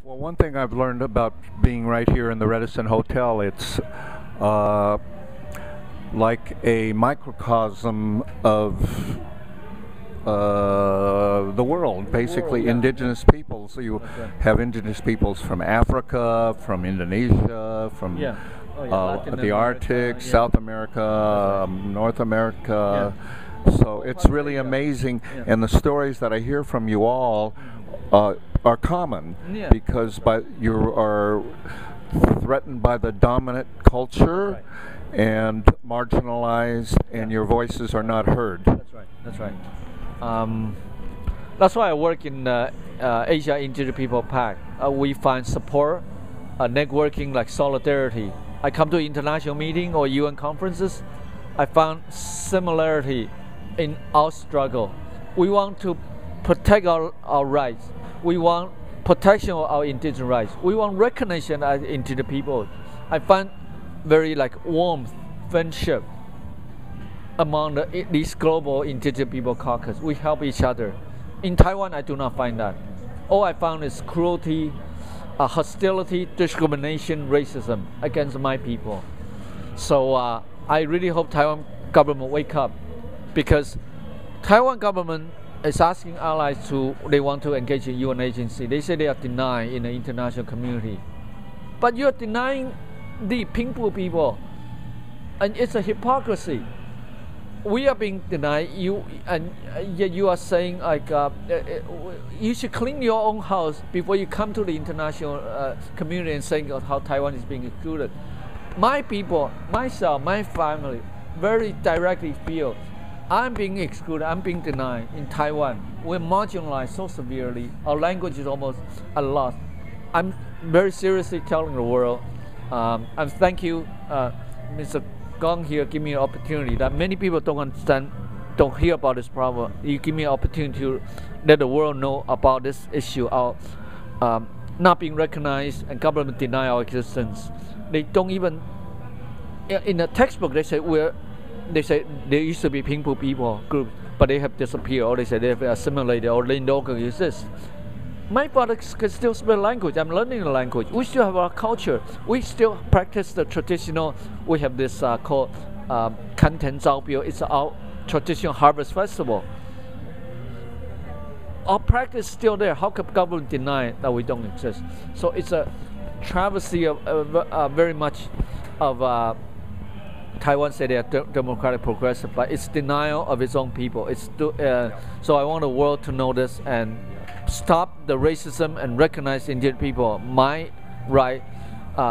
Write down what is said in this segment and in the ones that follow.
Well, one thing I've learned about being right here in the Redison Hotel, it's uh, like a microcosm of the world, basically yeah. indigenous peoples. So you Okay. have indigenous peoples from Africa, from Indonesia, from Yeah. Oh, yeah. Latin the America, Arctic, yeah. South America, That's North America. Yeah. So it's really amazing, Yeah. and the stories that I hear from you all are common Yeah. because you are threatened by the dominant culture and marginalized, and your voices are not heard. That's right. That's right. That's why I work in Asia Indigenous People Pact. We find support, networking, like solidarity. I come to international meeting or UN conferences. I found similarity in our struggle. We want to protect our rights. We want protection of our indigenous rights. We want recognition as indigenous people. I find very warm friendship among these global indigenous people caucus. We help each other. In Taiwan, I do not find that. All I found is cruelty, hostility, discrimination, racism against my people. So I really hope Taiwan government wake up, because Taiwan government is asking allies they want to engage in UN agency. They say they are denied in the international community. But you are denying the Pingpu people, and it's a hypocrisy. We are being denied you, and yet you are saying you should clean your own house before you come to the international community and saying how Taiwan is being excluded. My people, myself, my family, very directly feel I'm being excluded, I'm being denied in Taiwan. We're marginalized so severely. Our language is almost a loss. I'm very seriously telling the world, and thank you, Mr. Gong here, give me an opportunity that many people don't understand, don't hear about this problem. You give me an opportunity to let the world know about this issue, our not being recognized and government deny our existence. They don't even, in the textbook they say there used to be Pingpu people groups, but they have disappeared, or they say they have assimilated, or they no longer exist. My father can still speak language. I'm learning the language. We still have our culture. We still practice the traditional. We have this called Kanten Zaobio. It's our traditional harvest festival. Our practice is still there. How can government deny that we don't exist? So it's a travesty of very much of Taiwan say they are democratic progressive, but it's denial of its own people. So I want the world to know this and stop the racism and recognize Indian people. My right,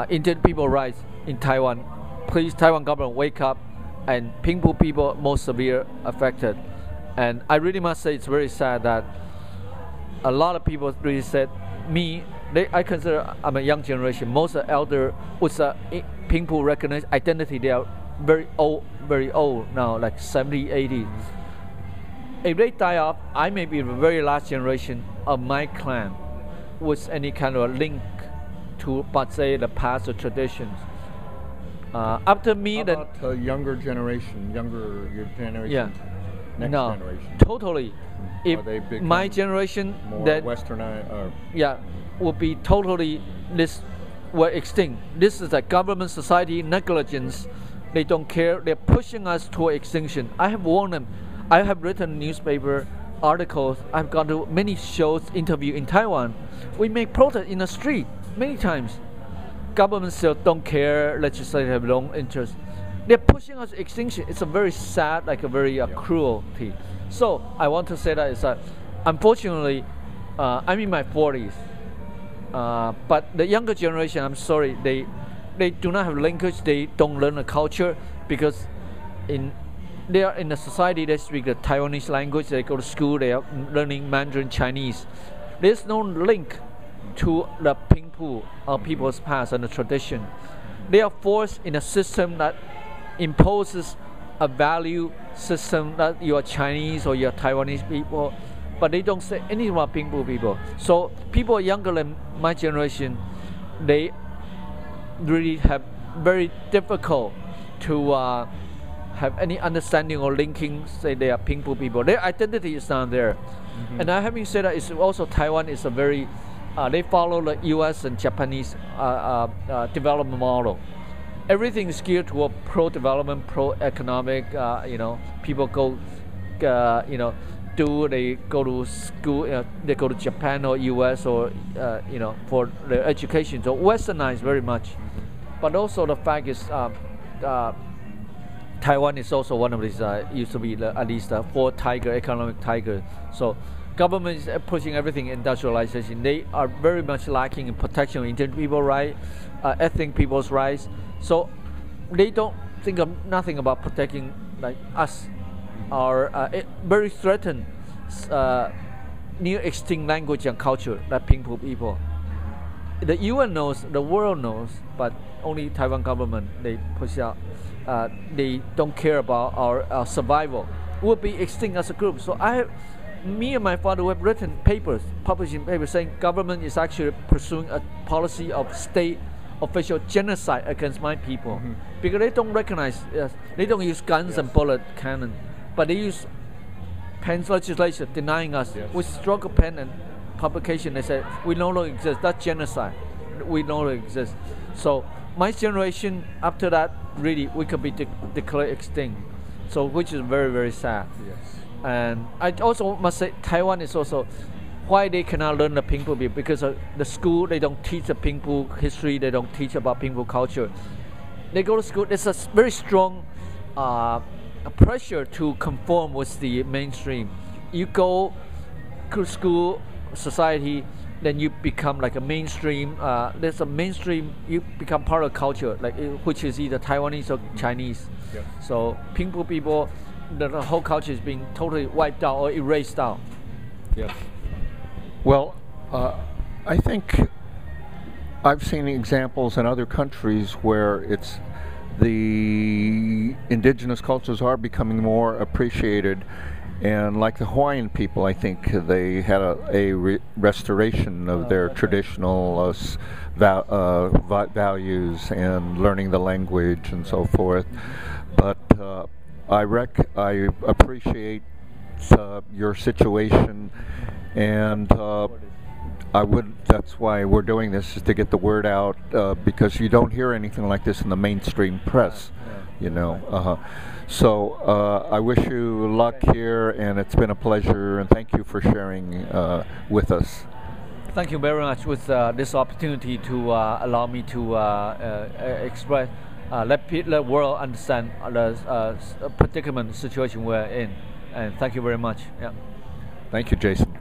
Indian people rights in Taiwan. Please, Taiwan government, wake up, and Pingpu people most severe affected. And I really must say it's very sad that a lot of people really said I consider I'm a young generation. Most of the elder with Pingpu recognized identity, they are very old now, like 70, 80. If they die off, I may be the very last generation of my clan with any kind of link to, say, the past or traditions. After me, How about the younger generation, your generation? Yeah, next no, generation. totally. If Are they become my generation more that westernized, yeah, will be totally we're extinct. This is a government society negligence. They don't care. They're pushing us toward extinction. I have warned them. I have written newspaper articles. I've gone to many shows, interview in Taiwan. We make protest in the street many times. Government still don't care. Legislators have no interest. They're pushing us to extinction. It's a very sad, a very cruelty. So I want to say that is unfortunately, I'm in my 40s. But the younger generation, I'm sorry, they do not have language. They don't learn the culture because they are in a society that speak the Taiwanese language. They go to school. They are learning Mandarin Chinese. There's no link to the Pingpu, our people's past and the tradition. They are forced in a system that imposes a value system that you are Chinese or you are Taiwanese people, but they don't say anything about Pingpu people. So people younger than my generation, they really have very difficult to have any understanding or linking, say they are Pingpu people. Their identity is not there. And I having said that, it's also Taiwan is a very they follow the U.S. and Japanese development model. Everything is geared toward pro-development, pro-economic. People go, they go to school, they go to Japan or U.S. or for their education. So westernized very much, but also the fact is Taiwan is also one of these used to be at least fourth tiger, economic tiger. So government is pushing everything industrialization. They are very much lacking in protection of indigenous people rights, ethnic people's rights. So they don't think of nothing about protecting like us. Are very threatened near extinct language and culture like Pingpu people. The UN knows, the world knows, but only Taiwan government they push out. They don't care about our survival. We'll be extinct as a group. So me and my father have written papers, publishing papers saying government is actually pursuing a policy of state official genocide against my people, because they don't recognize, they don't use guns and bullet cannon, but they use pen legislation denying us. With stroke of pen and publication, they say we no longer exist. That's genocide. We no longer exist. So my generation after that, really, we could be declared extinct. So which is very, very sad. Yes. And I also must say Taiwan is also why they cannot learn the Pingpu, because the school, they don't teach the Pingpu history, they don't teach about Pingpu culture. They go to school, there's a very strong pressure to conform with the mainstream. You go to school, society, then you become like a mainstream, there's a mainstream, you become part of culture, like which is either Taiwanese or Chinese. Yes. So Pingpu people, the whole culture is being totally wiped out or erased out. Yes. Well, I think I've seen examples in other countries where it's the indigenous cultures are becoming more appreciated, and like the Hawaiian people, I think they had a restoration of their traditional values and learning the language and so forth. But I appreciate your situation. And that's why we're doing this, is to get the word out, because you don't hear anything like this in the mainstream press, So I wish you luck here, and it's been a pleasure, and thank you for sharing with us. Thank you very much with this opportunity to allow me to express, let the world understand the predicament situation we're in. And thank you very much. Yeah. Thank you, Jason.